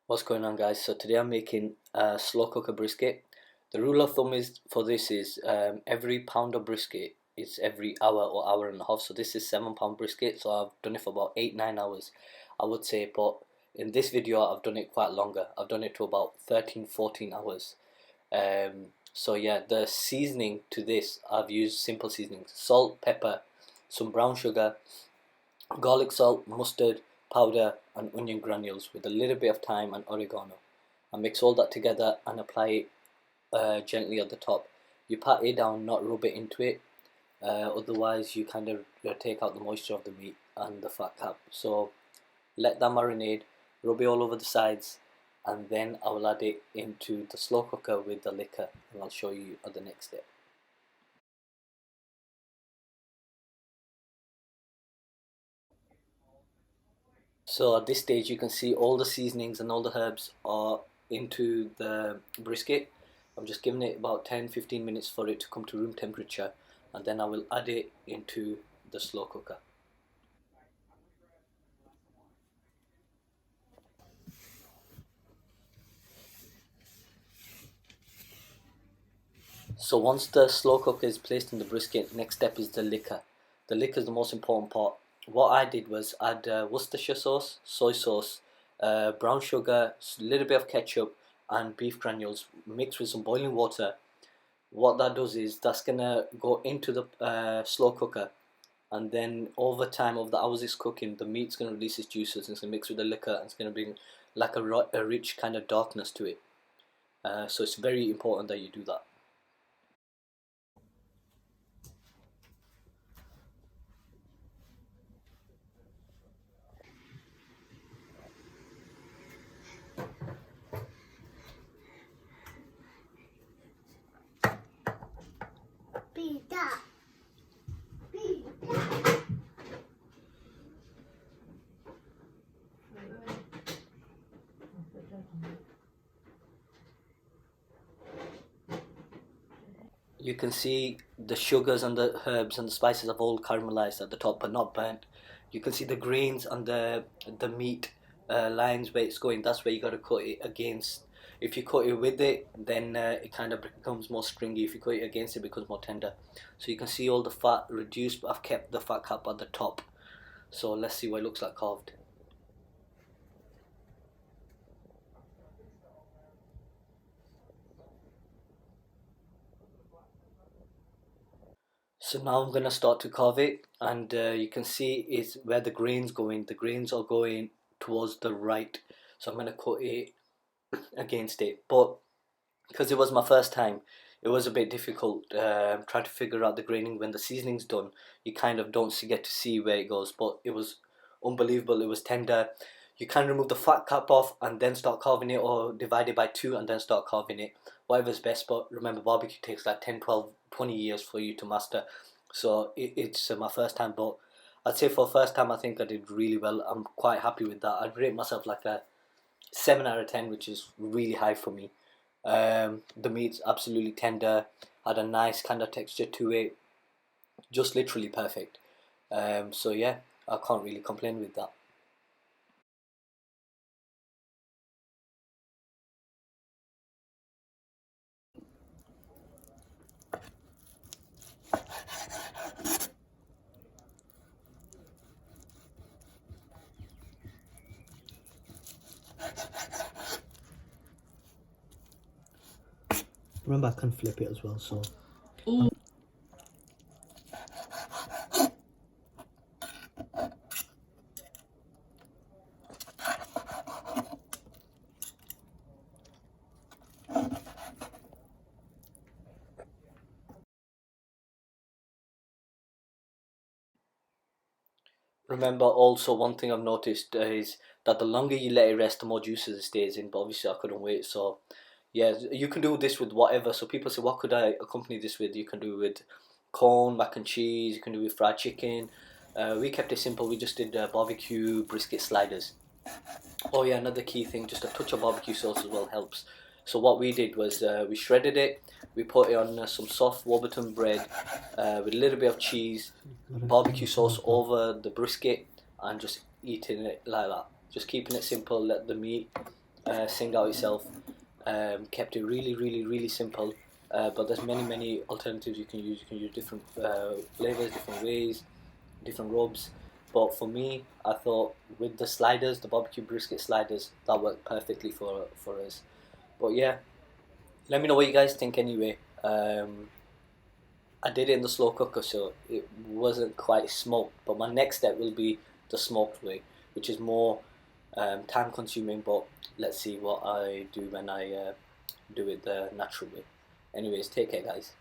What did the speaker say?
What's going on, guys? So today I'm making a slow cooker brisket. The rule of thumb is for this is every pound of brisket is every hour or hour and a half. So this is 7 pound brisket, so I've done it for about 8-9 hours, I would say. But in this video I've done it quite longer. I've done it to about 13-14 hours. So yeah, the seasoning to this, I've used simple seasonings: salt, pepper, some brown sugar, garlic salt, mustard powder and onion granules with a little bit of thyme and oregano. I mix all that together and apply it gently at the top. You pat it down, not rub it into it, otherwise you kind of take out the moisture of the meat and the fat cap. So let that marinate, rub it all over the sides, and then I will add it into the slow cooker with the liquor, and I'll show you at the next step. So at this stage you can see all the seasonings and all the herbs are into the brisket. I'm just giving it about 10-15 minutes for it to come to room temperature, and then I will add it into the slow cooker. So once the slow cooker is placed in the brisket, next step is the liquor. The liquor is the most important part. What I did was add Worcestershire sauce, soy sauce, brown sugar, a little bit of ketchup and beef granules mixed with some boiling water. What that does is that's gonna go into the slow cooker, and then over time, over the hours it's cooking, the meat's gonna release its juices and it's gonna mix with the liquor and it's gonna bring like a rich kind of darkness to it. So it's very important that you do that. You can see the sugars and the herbs and the spices have all caramelized at the top but not burnt. You can see the grains and the meat lines where it's going. That's where you got to cut it against. If you cut it with it, then it kind of becomes more stringy. If you cut it against it, it becomes more tender. So you can see all the fat reduced, but I've kept the fat cap at the top. So let's see what it looks like carved. So now I'm gonna start to carve it, and you can see is where the grains going. The grains are going towards the right, so I'm gonna cut it against it. But because it was my first time, it was a bit difficult trying to figure out the graining. When the seasoning's done, you kind of don't get to see where it goes, but it was unbelievable. It was tender. You can remove the fat cap off and then start carving it, or divide it by two and then start carving it, whatever's best. But remember, barbecue takes like 10, 12, 20 years for you to master. So it's my first time, but I'd say for first time I think I did really well. I'm quite happy with that. I'd rate myself like a 7 out of 10, which is really high for me. The meat's absolutely tender, had a nice kind of texture to it, just literally perfect. So yeah, I can't really complain with that. Remember, I can flip it as well, so. Ooh. Remember, also one thing I've noticed is that the longer you let it rest, the more juices it stays in. But obviously, I couldn't wait, so yeah, you can do this with whatever. So people say, what could I accompany this with? You can do it with corn, mac and cheese. You can do it with fried chicken. We kept it simple. We just did barbecue brisket sliders. Oh yeah, another key thing, just a touch of barbecue sauce as well helps. So what we did was we shredded it, we put it on some soft Warburton bread with a little bit of cheese, barbecue sauce over the brisket, and just eating it like that. Just keeping it simple, let the meat sing out itself. Kept it really, really, really simple. But there's many alternatives you can use. You can use different flavors, different ways, different rubs. But for me, I thought with the sliders, the barbecue brisket sliders, that worked perfectly for us. But yeah, let me know what you guys think anyway. I did it in the slow cooker, so it wasn't quite smoked. But my next step will be the smoked way, which is more time consuming. But let's see what I do when I do it the natural way. Anyways, take care, guys.